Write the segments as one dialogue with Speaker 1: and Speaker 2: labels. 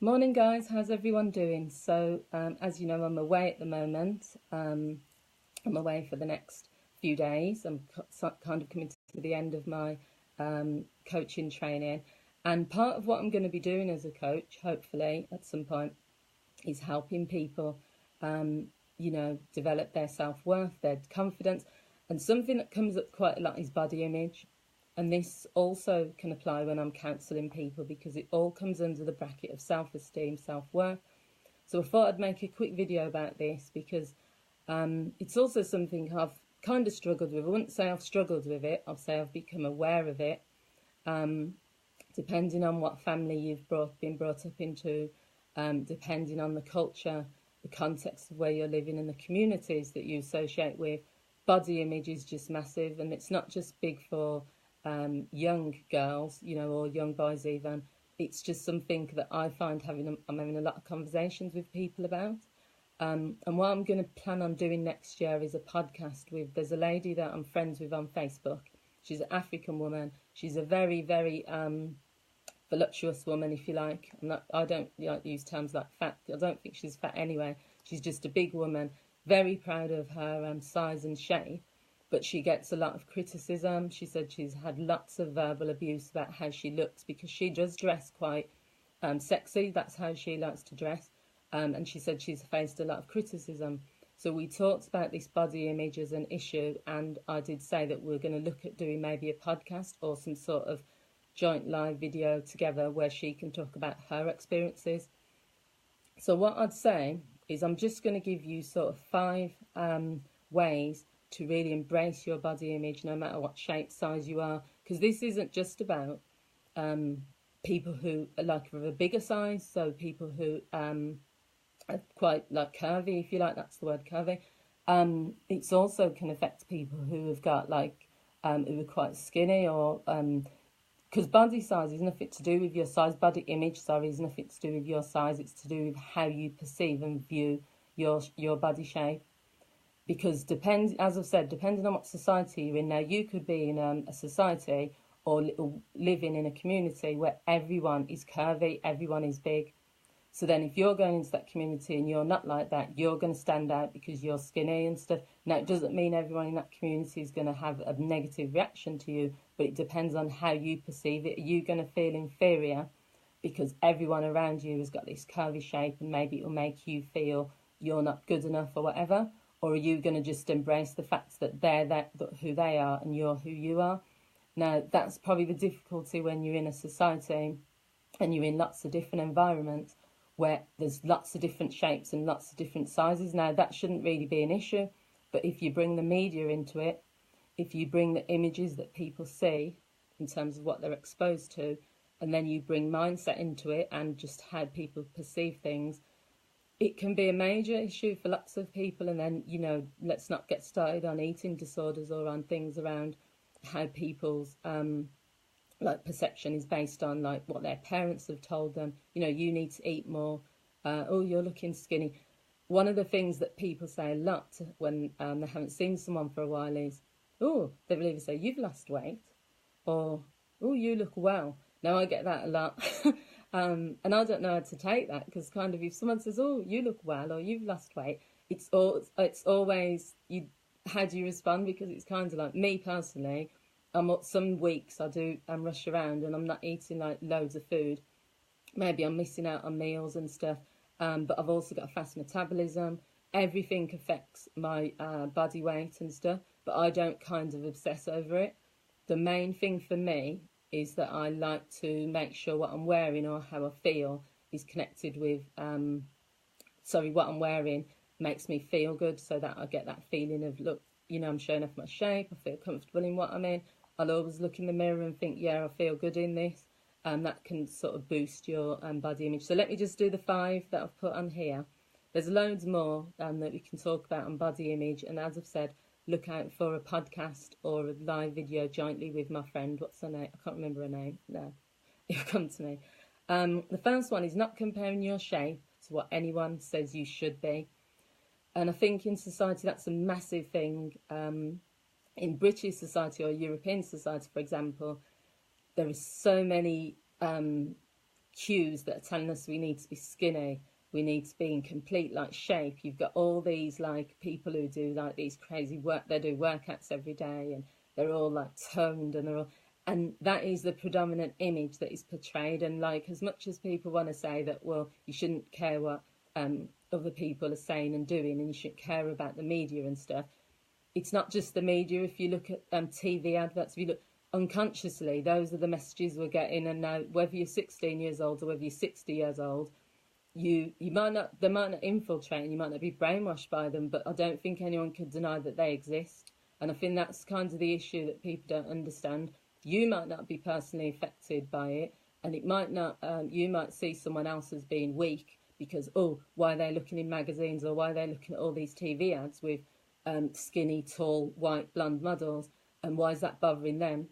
Speaker 1: Morning guys, how's everyone doing? So as you know, I'm away at the moment. I'm away for the next few days. I'm kind of coming to the end of my coaching training, and part of what I'm going to be doing as a coach, hopefully at some point, is helping people develop their self-worth, their confidence. And something that comes up quite a lot is body image. And this also can apply when I'm counselling people, because it all comes under the bracket of self-esteem, self-worth. So I thought I'd make a quick video about this, because it's also something I've kind of struggled with. I wouldn't say I've struggled with it, I'll say I've become aware of it, depending on what family you've been brought up into, depending on the culture, the context of where you're living and the communities that you associate with. Body image is just massive, and it's not just big for young girls, or young boys even. It's just something that I find I'm having a lot of conversations with people about. And what I'm going to plan on doing next year is a podcast there's a lady that I'm friends with on Facebook. She's an African woman. She's a very, very voluptuous woman, if you like. I don't use terms like fat. I don't think she's fat anyway. She's just a big woman, very proud of her size and shape. But she gets a lot of criticism. She said she's had lots of verbal abuse about how she looks, because she does dress quite sexy. That's how she likes to dress. And she said she's faced a lot of criticism. So we talked about this body image as an issue, and I did say that we're going to look at doing maybe a podcast or some sort of joint live video together where she can talk about her experiences. So what I'd say is I'm just going to give you sort of 5 ways to really embrace your body image, no matter what shape, size you are, because this isn't just about people who are like of a bigger size, so people who are quite like curvy, if you like, that's the word, curvy. It's also can affect people who have got like who are quite skinny, or because body size is nothing to do with your size. Body image, sorry, is nothing to do with your size. It's to do with how you perceive and view your body shape. Because as I've said, depending on what society you're in. Now, you could be in a society or living in a community where everyone is curvy, everyone is big. So then if you're going into that community and you're not like that, you're going to stand out because you're skinny and stuff. Now, it doesn't mean everyone in that community is going to have a negative reaction to you, but it depends on how you perceive it. Are you going to feel inferior because everyone around you has got this curvy shape, and maybe it will make you feel you're not good enough or whatever? Or are you going to just embrace the fact that they're who they are and you're who you are? Now, that's probably the difficulty when you're in a society and you're in lots of different environments where there's lots of different shapes and lots of different sizes. Now, that shouldn't really be an issue, but if you bring the media into it, if you bring the images that people see in terms of what they're exposed to, and then you bring mindset into it and just how people perceive things, it can be a major issue for lots of people. And then, let's not get started on eating disorders or on things around how people's perception is based on like what their parents have told them. You need to eat more. Oh, you're looking skinny. One of the things that people say a lot when they haven't seen someone for a while is, oh, they will either say, you've lost weight, or, oh, you look well. Now, I get that a lot. And I don't know how to take that, because kind of if someone says, oh, you look well, or you've lost weight, it's always, how do you respond? Because it's kind of like, me personally, some weeks I'm rush around and I'm not eating like loads of food. Maybe I'm missing out on meals and stuff, but I've also got a fast metabolism. Everything affects my body weight and stuff, but I don't kind of obsess over it. The main thing for me is that I like to make sure what I'm wearing or how I feel is connected with, what I'm wearing makes me feel good, so that I get that feeling of, look, I'm showing off my shape, I feel comfortable in what I'm in. I'll always look in the mirror and think, yeah, I feel good in this. That can sort of boost your body image. So let me just do the 5 that I've put on here. There's loads more that we can talk about on body image. And as I've said, look out for a podcast or a live video jointly with my friend. What's her name? I can't remember her name. No, it'll come to me. The first one is not comparing your shape to what anyone says you should be. And I think in society that's a massive thing. In British society or European society, for example, there is so many cues that are telling us we need to be skinny, we need to be in complete like shape. You've got all these like people who do like these crazy work, they do workouts every day, and they're all like toned, and they're all, and that is the predominant image that is portrayed. And like, as much as people want to say that, well, you shouldn't care what other people are saying and doing, and you shouldn't care about the media and stuff, it's not just the media. If you look at TV adverts, if you look unconsciously, those are the messages we're getting. And now, whether you're 16 years old or whether you're 60 years old, you might not, they might not infiltrate, and you might not be brainwashed by them, but I don't think anyone could deny that they exist. And I think that's kind of the issue that people don't understand. You might not be personally affected by it, and it might not. You might see someone else as being weak because, oh, why are they looking in magazines, or why are they looking at all these TV ads with skinny, tall, white, blonde models, and why is that bothering them?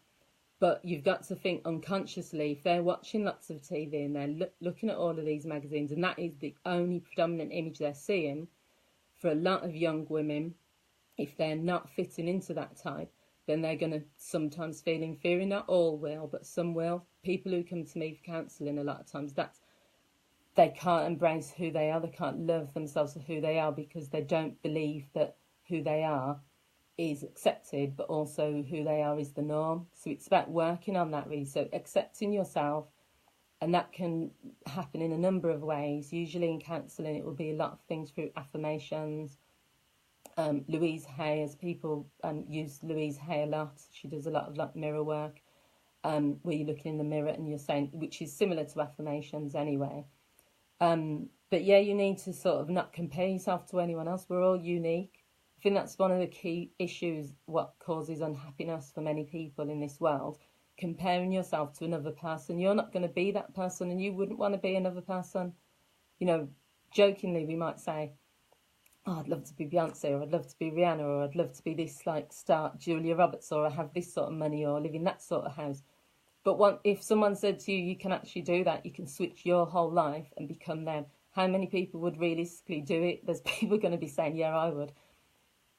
Speaker 1: But you've got to think unconsciously, if they're watching lots of TV and they're looking at all of these magazines, and that is the only predominant image they're seeing, for a lot of young women, if they're not fitting into that type, then they're going to sometimes feel inferior. Not all will, but some will. People who come to me for counselling, a lot of times, they can't embrace who they are. They can't love themselves for who they are because they don't believe that who they are is accepted, but also who they are is the norm. So it's about working on that, really. So accepting yourself, and that can happen in a number of ways. Usually in counselling, it will be a lot of things through affirmations. Louise Hay, as people use Louise Hay a lot, she does a lot of like mirror work, where you're looking in the mirror and you're saying, which is similar to affirmations anyway. But yeah, you need to sort of not compare yourself to anyone else. We're all unique. I think that's one of the key issues, what causes unhappiness for many people in this world, comparing yourself to another person. You're not going to be that person, and you wouldn't want to be another person. You know, jokingly, we might say, oh, I'd love to be Beyonce, or I'd love to be Rihanna, or I'd love to be this like star Julia Roberts, or I have this sort of money, or live in that sort of house. But if someone said to you, you can actually do that, you can switch your whole life and become them, how many people would realistically do it? There's people going to be saying, yeah, I would.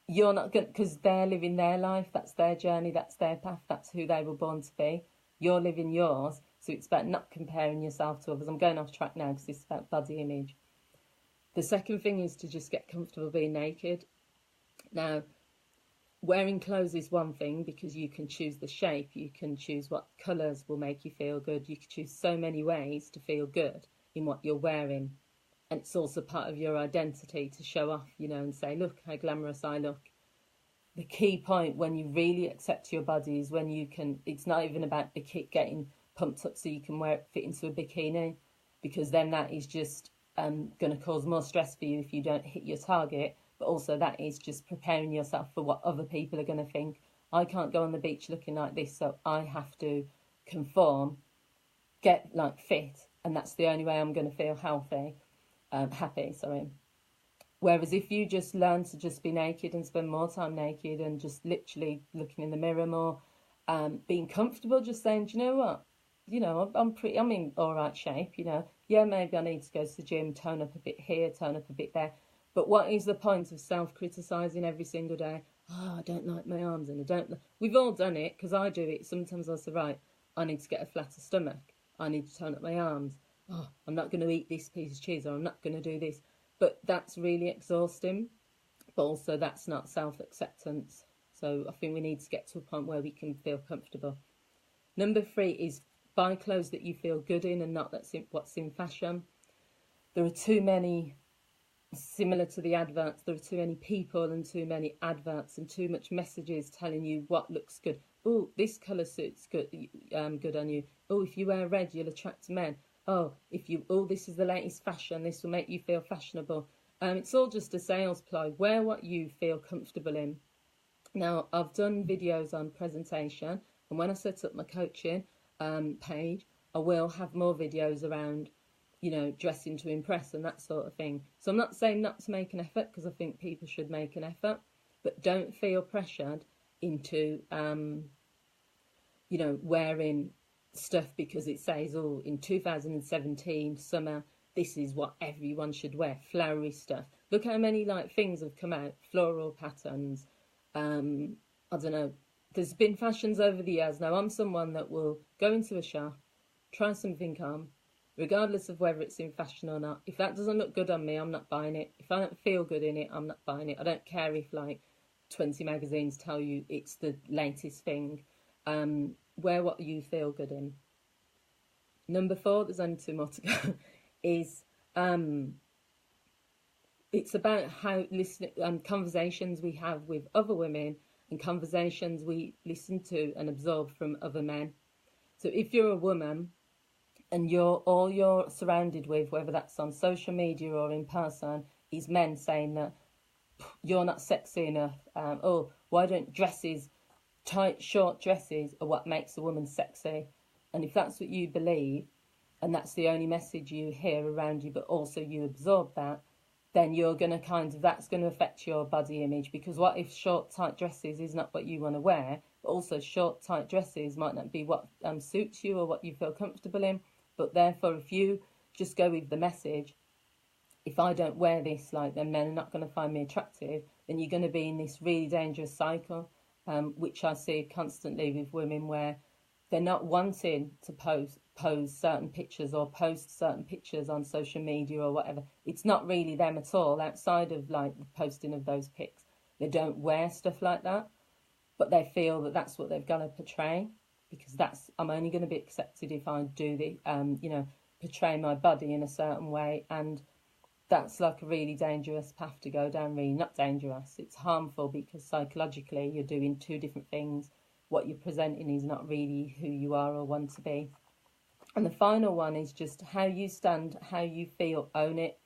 Speaker 1: You're not going, because they're living their life, that's their journey, that's their path, that's who they were born to be. You're living yours, so it's about not comparing yourself to others. I'm going off track now because it's about body image. The second thing is to just get comfortable being naked. Now, wearing clothes is one thing because you can choose the shape, you can choose what colours will make you feel good, you can choose so many ways to feel good in what you're wearing. And it's also part of your identity to show off, you know, and say, look how glamorous I look. The key point when you really accept your body is when you can, it's not even about getting pumped up so you can fit into a bikini, because then that is just going to cause more stress for you if you don't hit your target. But also that is just preparing yourself for what other people are going to think. I can't go on the beach looking like this, so I have to conform, get like fit, and that's the only way I'm going to feel happy. Whereas if you just learn to just be naked and spend more time naked and just literally looking in the mirror more, being comfortable, just saying, do you know what? You know, I'm in all right shape, you know. Yeah, maybe I need to go to the gym, tone up a bit here, tone up a bit there. But what is the point of self-criticising every single day? Oh, I don't like my arms, and I don't. We've all done it, because I do it. Sometimes I say, right, I need to get a flatter stomach. I need to tone up my arms. Oh, I'm not going to eat this piece of cheese, or I'm not going to do this. But that's really exhausting. But also that's not self-acceptance. So I think we need to get to a point where we can feel comfortable. Number 3 is buy clothes that you feel good in and not what's in fashion. There are too many, similar to the adverts, there are too many people and too many adverts and too much messages telling you what looks good. Oh, this colour suits good on you. Oh, if you wear red, you'll attract men. Oh, this is the latest fashion, this will make you feel fashionable. It's all just a sales ploy. Wear what you feel comfortable in. Now, I've done videos on presentation, and when I set up my coaching page, I will have more videos around, you know, dressing to impress and that sort of thing. So I'm not saying not to make an effort, because I think people should make an effort, but don't feel pressured into, you know, wearing stuff because it says, oh, in 2017 summer, this is what everyone should wear, flowery stuff. Look how many like things have come out, floral patterns. I don't know, there's been fashions over the years. Now I'm someone that will go into a shop, try something on, regardless of whether it's in fashion or not. If that doesn't look good on me, I'm not buying it. If I don't feel good in it, I'm not buying it. I don't care if like 20 magazines tell you it's the latest thing. Wear what you feel good in. Number 4, there's only 2 more to go, is it's about how conversations we have with other women and conversations we listen to and absorb from other men. So if you're a woman and all you're surrounded with, whether that's on social media or in person, is men saying that you're not sexy enough, oh, why don't tight, short dresses are what makes a woman sexy? And if that's what you believe, and that's the only message you hear around you, but also you absorb that, then you're going to that's going to affect your body image. Because what if short, tight dresses is not what you want to wear, but also short, tight dresses might not be what suits you or what you feel comfortable in. But therefore, if you just go with the message, if I don't wear this, like, then men are not going to find me attractive, then you're going to be in this really dangerous cycle, which I see constantly with women, where they're not wanting to pose certain pictures or post certain pictures on social media or whatever. It's not really them at all, outside of like the posting of those pics. They don't wear stuff like that, but they feel that that's what they've got to portray, because I'm only going to be accepted if I do the portray my body in a certain way. And that's like a really dangerous path to go down. Really not dangerous, it's harmful, because psychologically you're doing 2 different things. What you're presenting is not really who you are or want to be. And the final one is just how you stand, how you feel, own it.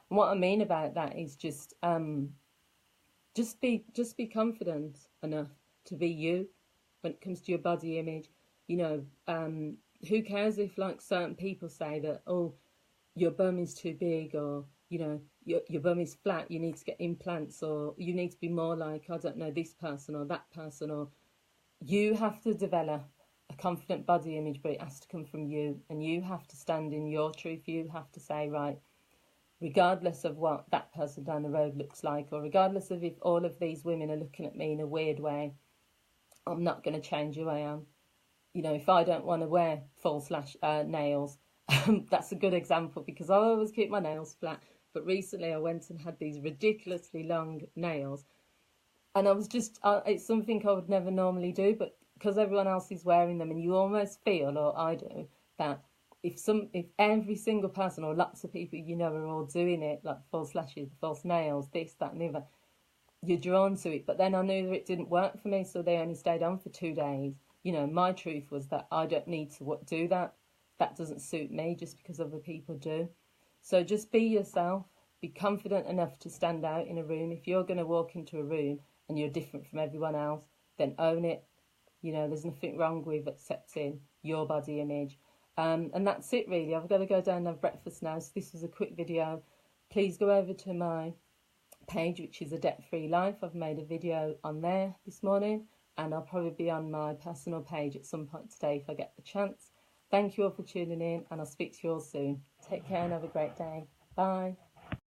Speaker 1: And what I mean about that is just be confident enough to be you when it comes to your body image. Who cares if like certain people say that, oh, your bum is too big, or your bum is flat, you need to get implants, or you need to be more like, I don't know, this person or that person. Or you have to develop a confident body image, but it has to come from you, and you have to stand in your truth. You have to say, right, regardless of what that person down the road looks like, or regardless of if all of these women are looking at me in a weird way, I'm not going to change who I am. If I don't want to wear false nails, that's a good example, because I always keep my nails flat. But recently I went and had these ridiculously long nails, and I was just, it's something I would never normally do, but because everyone else is wearing them, and you almost feel, or I do, that if every single person or lots of people are all doing it, like false lashes, false nails, this, that and the other, you're drawn to it. But then I knew that it didn't work for me, so they only stayed on for 2 days. My truth was that I don't need to do that. That doesn't suit me just because other people do. So just be yourself. Be confident enough to stand out in a room. If you're going to walk into a room and you're different from everyone else, then own it. There's nothing wrong with accepting your body image. And that's it, really. I've got to go down and have breakfast now, so this was a quick video. Please go over to my page, which is A Debt-Free Life. I've made a video on there this morning, and I'll probably be on my personal page at some point today if I get the chance. Thank you all for tuning in, and I'll speak to you all soon. Take care and have a great day. Bye.